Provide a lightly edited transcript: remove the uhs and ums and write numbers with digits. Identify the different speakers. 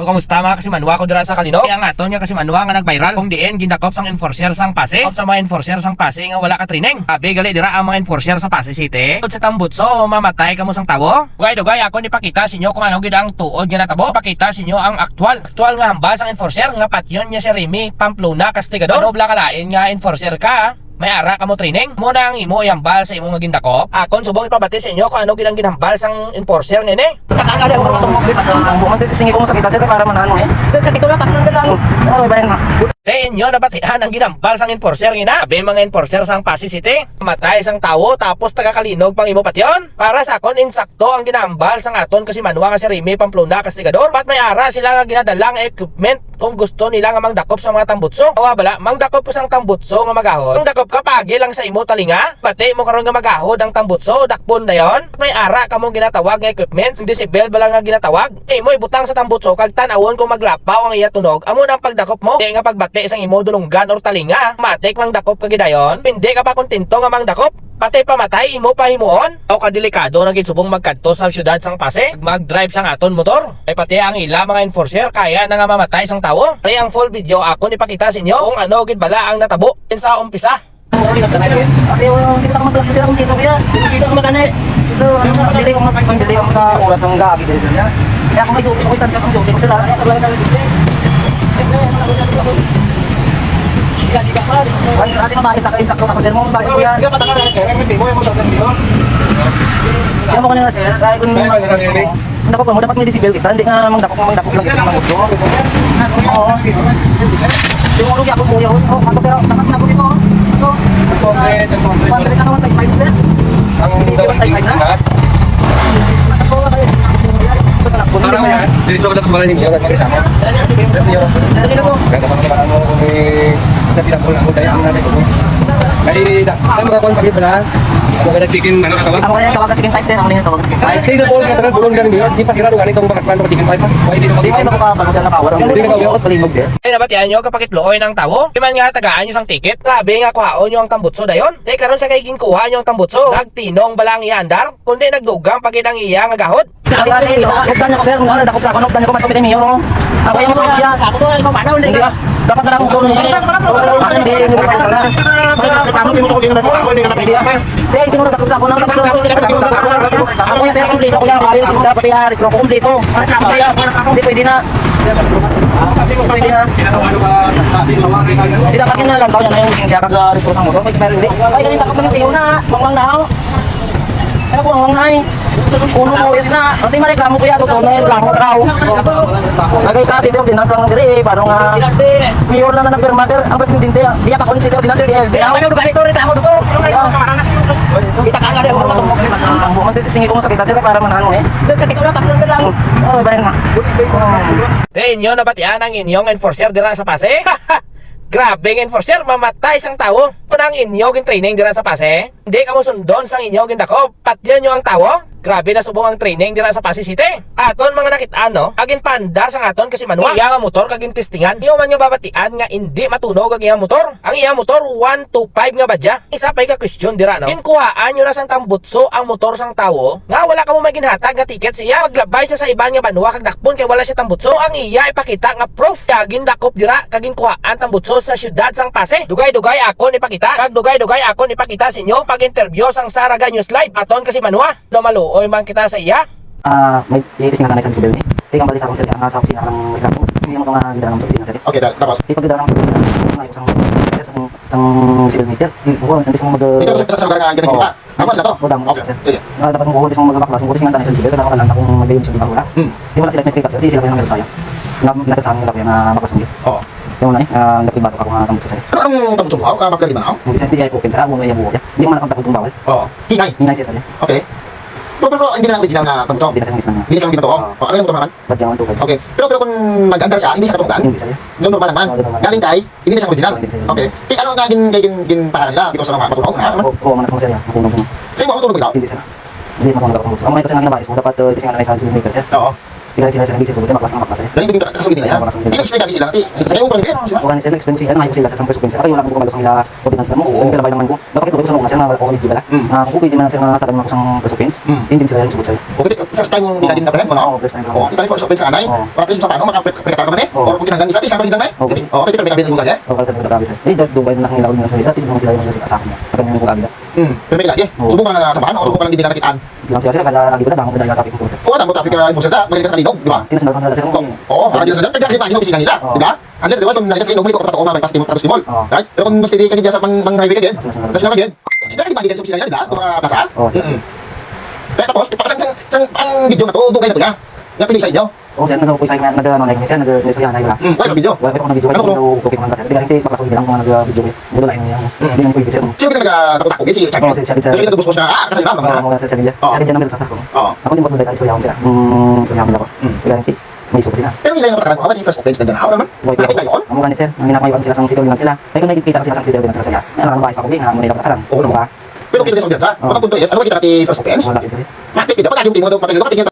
Speaker 1: Kumusta mga kasimanwa ko dira sa Kalino? Kaya nga aton nga kasimanwa nga nag-viral kung diin gindakop sang enforcer sang Pasig. Sa mga enforcer sang Pasig nga wala ka training. Abi gali dira ang mga enforcer sa Pasig City. Sa tambutso mamatay kamo sang tawo. Dugay ako nipakita sa inyo kung ano gid ang tuod nga natabo. Pakita sa inyo ang aktual nga hambal sang enforcer nga patyon niya si Remy Pamplona Castigador. Ano bla kalain nga enforcer ka? May ara ka mo training mo na ang imo yambal sa imong gindakop. Akon subong ipabati sa inyo kung ano gid ang ginhambal sang enforcer nini.
Speaker 2: Kakagala mo matong mobile at bumanti tingin ko sa kita sir para manano eh. Sa kita lang pasang lang. Oh, bayan na.
Speaker 1: Te inyo nabatihan ang ginambal sang enforcer ngina. Abe mga enforcer sang Pasig City. Matay sang tawo tapos tagakalinog pang imo patyon. Para sa akon insakto ang ginambal sang aton kasi manwa nga si Remy Pamplona Castigador. Pat may ara sila nga ginadalang equipment kung gusto nila nga mangdakop sa mga tambutso. Awa bala mangdakop sang tambutso nga magahon. Mangdakop ka pagi lang sa imo talinga. Pati mo karon nga magahod ang tambutso dakpon dayon. May ara kamong ginatawag nga equipment. Decibel bala nga ginatawag. Imo ibutang sa tambutso kag tan-awon kung maglapaw ang iya tunog. Amo na ang pagdakop mo. Di nga pagbati sang imo dulunggan or talinga. Matik mangdakop ka gidayon. Hindi ka pa kontento nga mangdakop. Pati pamatay imo pa himuon. O kadelikado na gid subong magkadto sa syudad sang Pasig. Mag-drive sang aton motor. Ay pati ang ila mga enforcer kaya na nga mamatay sang tawo. Pre ang full video ako ipakita sa inyo kung ano gid bala ang natabo sa umpisa.
Speaker 2: Hindi ka magpapalaki sila kung dito kaya. Dito ka magana eh. Dito, dili ko mapagpandili ako sa oras ng gabi dito niya. Kaya kung may duty ko, stand up ang duty ko sila. Ate mamayos na insakto ako sir mo. Bakit ko yan? Kaya mo kanina sir, kaya kung mandakop mo, dapat may decibel kita. Hindi nga mandakop lang kita sa mga gusto. Oo. Siguro kaya ako kuya. Ako pero takat na po dito. Pagkakit na naman tayo 5 sir.
Speaker 3: Ang dapat na? Parang yan, dito ko lang sa mga ninyo. Ganda pa naman ano kung may sa pinagpul ako dahil ang nanay ko. May mga sakit ba na? Ako kaya chicken, ano ka ba?
Speaker 2: Ako kaya tawag chicken 5 sir. Ako nila tawag chicken 5.
Speaker 3: Hindi na po, katagal bulong ganun yun. Di pa sirado ganito kung bakit plano chicken 5 pa. Hindi
Speaker 2: Di ba ito makapagusal na power? Hindi ka tawag palimog sir.
Speaker 1: Ay nabatian nyo kapag itloy ng tawo. Di man nga tagaan nyo sang ticket. Grabe nga kuhaon nyo ang tambutso dayon. Di karon sa kaiging kuha nyo ang tambutso. Nagtinong balang iandar. Kundi nagdugang pagid ang iya nga gahod.
Speaker 2: Kaya ate, nagdan niyo ko sir. Kung dakop sa ako, nagdan niyo ko matupit niyo. Ako yung mga yan. Ako to, ano paano hindi ka? Dapat na lang ko niyo. Ako hindi ko na. Ano mo ko din na ako hindi ka napili ako. Di siguro dakop sa ako nang dapat ako yung sir kumpleto ko lang ayos siguro dapat i-aris ko kumpleto. Hindi pwede na. Pwede na. Hindi dapat na lang tayo na yung siya kag aris ko sa motor. Expire hindi. Ay ganito dakop na tiyo na. Mangwang na ako. Ano ko ang ngay? Uno mo is na. Ante mareklamo ko ya to na reklamo traw. Lagay sa city ordinance lang dire para nga mayor lang na nagpirma sir. Ang presidente diya pa kon city ordinance dire. Ano do ganito reklamo to? Kita ka nga rin mo matong mo. Ang buman titingin ko sa kita sir para manano eh. Sa kita lang pasang lang. Oh, bayan nga.
Speaker 1: Di inyo nabatian ang inyong enforcer dira sa Pasig. Grabe nga enforcer, mamatay sang tawo. Punang inyo gin training dira sa Pasig. Hindi ka mo sundon sang inyo gin dako. Patyan nyo ang tawo. Grabe na subong ang training dira sa Pasig City. Aton mga nakitaan no, agin pandar sang aton kasi manwa. Iya nga motor kagin testingan. Iyo man nga babatian nga hindi matunog ang iya motor. Ang iya motor 125 nga badya. Isa pa ka question dira no. Kinkuhaan nyo na sang tambutso ang motor sang tawo. Nga wala ka mo may ginhatag nga ticket siya. Maglabay siya sa iban nga banwa kag dakpon kay wala siya tambutso. Ang iya ipakita nga proof kagin dakop dira kagin kuhaan tambutso sa syudad sang Pasig. Dugay-dugay ako ipakita. Kag dugay-dugay ako ipakita sa inyo pag interview sang Saraga News Live aton kasi manwa. Dumalo oy man kita sa iya.
Speaker 2: May ising nga tanay sa disability. Tingnan bali sa akong sir, sa opisina lang reklamo. Hindi mo nga gidarang sa opisina sir.
Speaker 3: Okay, tapos.
Speaker 2: Ipagdarang ngayon sang civil meter. Oo, hindi mo mag
Speaker 3: Ito sa mga ganyan ka. Tapos na to. Okay, sige.
Speaker 2: Dapat mo hindi mo magbaklas, mo kasi nga tanay sa civil kada lang akong magayon sa bakura. Di wala sila may pick up, di sila yung saya. Nagka sa amin lang na baklas mo. Oo. Yung na dapat bato ako nga tambutso sir.
Speaker 3: Anong tambutso mo? Bakla di ba ako?
Speaker 2: Hindi sa hindi ay open sa amo yung buo. Hindi man nakapag bawal.
Speaker 3: Oo. Hinay.
Speaker 2: Hinay siya sa niya.
Speaker 3: Okay. Pero hindi na original na tambutso.
Speaker 2: Hindi na sa mismo.
Speaker 3: Hindi na siyang ginagawa. Ano yung motor naman?
Speaker 2: Badyawan to.
Speaker 3: Okay. Pero kung mag-andar siya, hindi siya katunggan.
Speaker 2: Hindi sa niya.
Speaker 3: Yung normal naman. Galing kay, hindi na siya original. Okay. Ano ang gagin para nila? Because sa mga matunog na?
Speaker 2: Oo, manas mo sir. Makunog mo.
Speaker 3: Sa'yo mo ako tulog ikaw?
Speaker 2: Hindi sir. Hindi makunog ako. Ang mga ito sa nang nabais mo dapat ito nga na sa civil meter sir.
Speaker 3: Oo.
Speaker 2: Tingnan sila sa naging sila maklas ng maklas.
Speaker 4: Dahil hindi kasugin nila yan. Hindi na-explain namin sila. Kaya yung parang sila.
Speaker 2: Orang ni sila explain sila na sila sa sampai sukin sila. Kayo wala ko malos nila ordinance na mo. Kaya labay naman ko. Dapat ito ko sa mga sila na ko bala. Kung pwede man sila tatag mo sang presupins. Hindi sila yung subot sa'yo.
Speaker 4: Okay, first time mong nila din na mo, no?
Speaker 2: Oo, first time.
Speaker 4: Oo, ito yung first open sa anay. Para at least sa paano, makaprekata ka man eh. Or kung tinanggan isa, isa ka rin lang eh.
Speaker 2: Okay.
Speaker 4: Okay, pero may kabin ng ugali eh.
Speaker 2: O kalkan ng sir. Eh Dubai na nila ordinance nila. Tis mo sila yung sila sa akin. Pagka may mga agila.
Speaker 4: Pero may lagi. Subukan na sa bahan o subukan lang din na nakitaan.
Speaker 2: Sila kada lagi ba damo kada topic ko sir.
Speaker 4: Oo, tamo traffic enforcer ka, magaling ka sa kalinog, di ba?
Speaker 2: Tinasundal ko na sir mo.
Speaker 4: Oo, para dito sa dyan, taga-kasi sa opisina nila, di ba? Unless, di ba, kung nalikas sa kalinog, may kokot pa may pasimol, patos limol. Right? Pero kung magstay ka dyan sa pang-highway ka dyan, national ka dyan, hindi ka din sa opisina nila, di ba? Ito mga plaza. Kaya tapos, ang video na to, dugay na to niya. Yan pinili sa inyo.
Speaker 2: O sir nagawa ko sa inyo nag-ano like sir nag-mesoyan ay wala.
Speaker 4: Wala video.
Speaker 2: Wala ko na video kasi okay man sir. Di hindi baka hindi lang ko nag-video eh. Budo lang niya. Hindi mo pwede sir.
Speaker 4: Sino ka nagtatakot si Champion? Kasi nagtubos ko siya, kasi ba?
Speaker 2: Mga sir siya. Siya din naman sa sako.
Speaker 4: Oo.
Speaker 2: Ako din mo dito istorya ko sir. Istorya ko. Di may suko sila.
Speaker 4: Pero nila yung pagkakaroon ko, yung first offense na dyan, ako naman. Nakita yun?
Speaker 2: Ang mukha ni sir, ang ginagawa sila sang sigaw lang sila. Kaya kung nakikita ko sila sang sigaw lang sila. Alam mo ba isa ko nga mo nila pataran.
Speaker 4: Oo naman. Pero kita sa audience ha, mga punto yes, ano kita natin first offense?
Speaker 2: Wala sir.
Speaker 4: Matik kita, pag yung timo daw, pag yung